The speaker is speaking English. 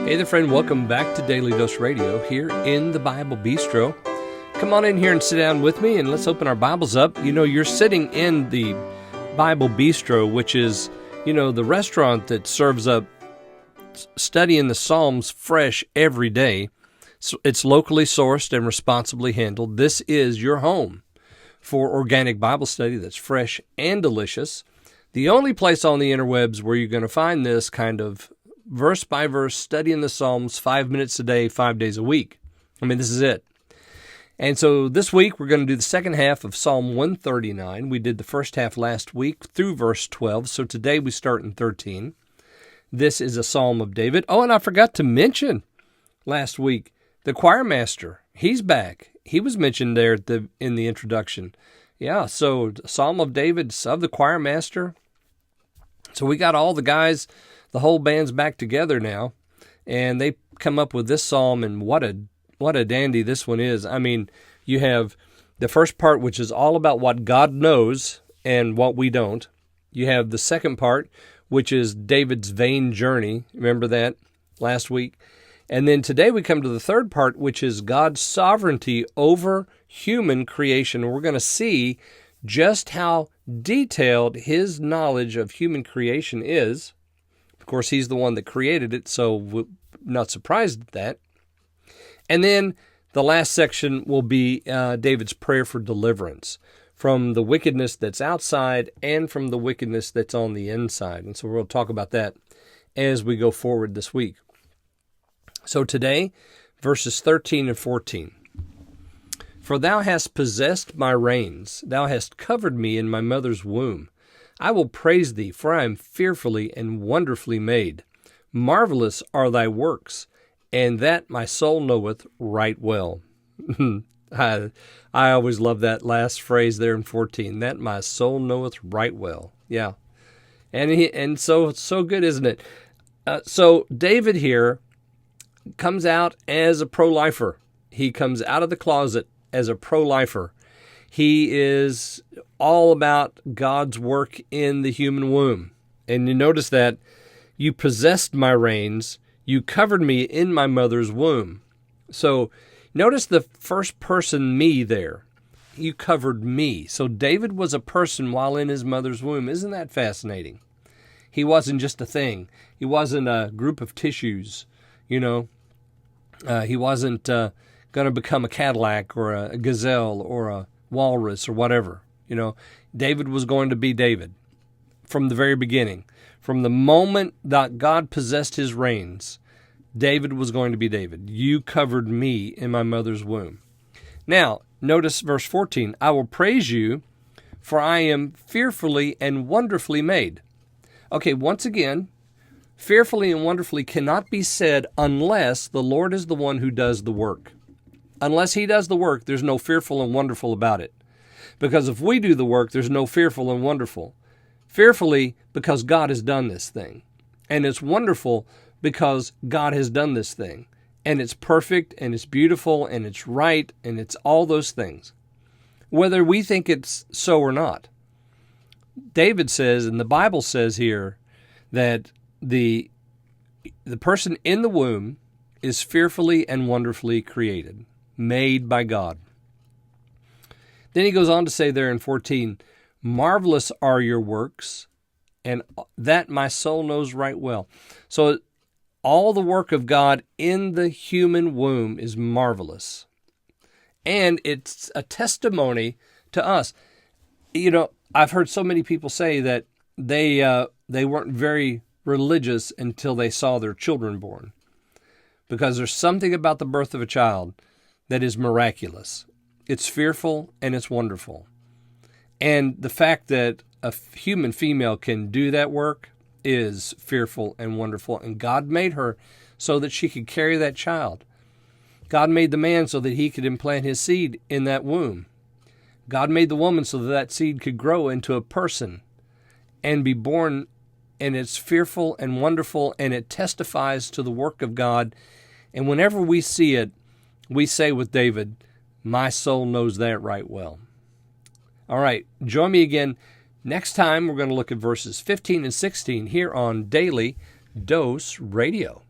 Hey there, friend. Welcome back to Daily Dose Radio here in the Bible Bistro. Come on in here and sit down with me, and let's open our Bibles up. You know, you're sitting in the Bible Bistro, which is, the restaurant that serves up studying the Psalms fresh every day. So it's locally sourced and responsibly handled. This is your home for organic Bible study that's fresh and delicious. The only place on the interwebs where you're going to find this kind of verse-by-verse study in the Psalms, 5 minutes a day, 5 days a week. This is it. And so this week, we're going to do the second half of Psalm 139. We did the first half last week through verse 12, so today we start in 13. This is a Psalm of David. Oh, and I forgot to mention last week, the choir master, he's back. He was mentioned there in the introduction. Yeah, so Psalm of David, of the choir master. So we got all the guys, the whole band's back together now, and they come up with this psalm, and what a dandy this one is. You have the first part, which is all about what God knows and what we don't. You have the second part, which is David's vain journey. Remember that last week? And then today we come to the third part, which is God's sovereignty over human creation. We're going to see just how detailed his knowledge of human creation is. Of course, he's the one that created it, so we're not surprised at that. And then the last section will be David's prayer for deliverance from the wickedness that's outside and from the wickedness that's on the inside. And so we'll talk about that as we go forward this week. So today, verses 13 and 14. For thou hast possessed my reins, thou hast covered me in my mother's womb. I will praise thee, for I am fearfully and wonderfully made. Marvellous are thy works, and that my soul knoweth right well. I always love that last phrase there in 14, that my soul knoweth right well. Yeah. And so good, isn't it? So David here comes out as a pro-lifer. He comes out of the closet as a pro-lifer. He is all about God's work in the human womb. And you notice that you possessed my reins, you covered me in my mother's womb. So notice the first person me there. You covered me. So David was a person while in his mother's womb. Isn't that fascinating? He wasn't just a thing. He wasn't a group of tissues, He wasn't going to become a Cadillac or a gazelle or a walrus or whatever. David was going to be David from the very beginning. From the moment that God possessed his reins, David was going to be David. You covered me in my mother's womb. Now, notice verse 14. I will praise you, for I am fearfully and wonderfully made. Okay, once again, fearfully and wonderfully cannot be said unless the Lord is the one who does the work. Unless he does the work, there's no fearful and wonderful about it. Because if we do the work, there's no fearful and wonderful. Fearfully, because God has done this thing. And it's wonderful because God has done this thing. And it's perfect, and it's beautiful, and it's right, and it's all those things. Whether we think it's so or not. David says, and the Bible says here, that the person in the womb is fearfully and wonderfully created, made by God. Then he goes on to say there in 14, marvelous are your works, and that my soul knows right well. So all the work of God in the human womb is marvelous. And it's a testimony to us. I've heard so many people say that they weren't very religious until they saw their children born. Because there's something about the birth of a child that is miraculous. It's fearful and it's wonderful. And the fact that a human female can do that work is fearful and wonderful. And God made her so that she could carry that child. God made the man so that he could implant his seed in that womb. God made the woman so that that seed could grow into a person and be born. And it's fearful and wonderful, and it testifies to the work of God. And whenever we see it, we say with David, my soul knows that right well. All right, join me again next time. We're going to look at verses 15 and 16 here on Daily Dose Radio.